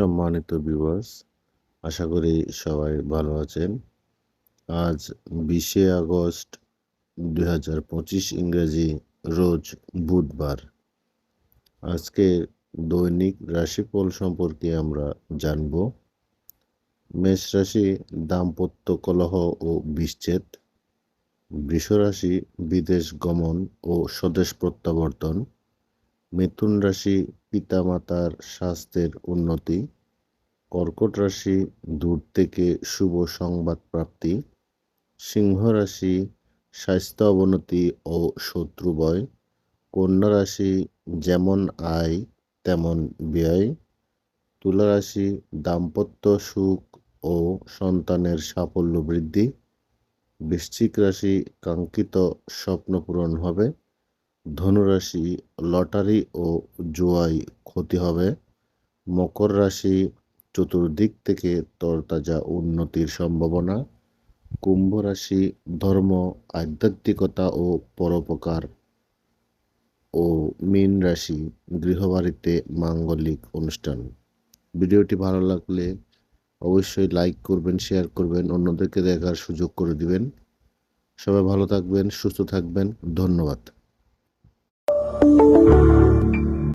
সম্মানিত ভিউয়ার্স, আশা করি সবাই ভালো আছেন। আজ 20শে আগস্ট 2025 ইংরেজি রোজ বুধবার। আজকে দৈনিক রাশিফল সম্পর্কে আমরা জানব। মেষ রাশি দাম্পত্য কলহ ও বিচ্ছেদ। বৃষ রাশি বিদেশ গমন ও স্বদেশ প্রত্যাবর্তন। মিথুন রাশি পিতামাতার স্বাস্থ্যের উন্নতি। কর্কট রাশি দূর থেকে শুভ সংবাদ প্রাপ্তি। সিংহ রাশি স্বাস্থ্য অবনতি ও শত্রু ভয়। কন্যা রাশি যেমন আয় তেমন ব্যয়। তুলা রাশি দাম্পত্য সুখ ও সন্তানের সাফল্য বৃদ্ধি। বৃশ্চিক রাশি কাঙ্ক্ষিত স্বপ্ন পূরণ হবে। ধনু রাশি লটারি ও জুয়ায় ক্ষতি হবে। মকর রাশি চতুর্দিক থেকে তরতাজা উন্নতির সম্ভাবনা। কুম্ভ রাশি ধর্ম, আধ্যাত্মিকতা ও পরোপকার। ও মীন রাশি গৃহবাড়িতে মাঙ্গলিক অনুষ্ঠান। ভিডিওটি ভালো লাগলে অবশ্যই লাইক করবেন, শেয়ার করবেন, অন্যদেরকে দেখার সুযোগ করে দিবেন। সবাই ভালো থাকবেন, সুস্থ থাকবেন। ধন্যবাদ।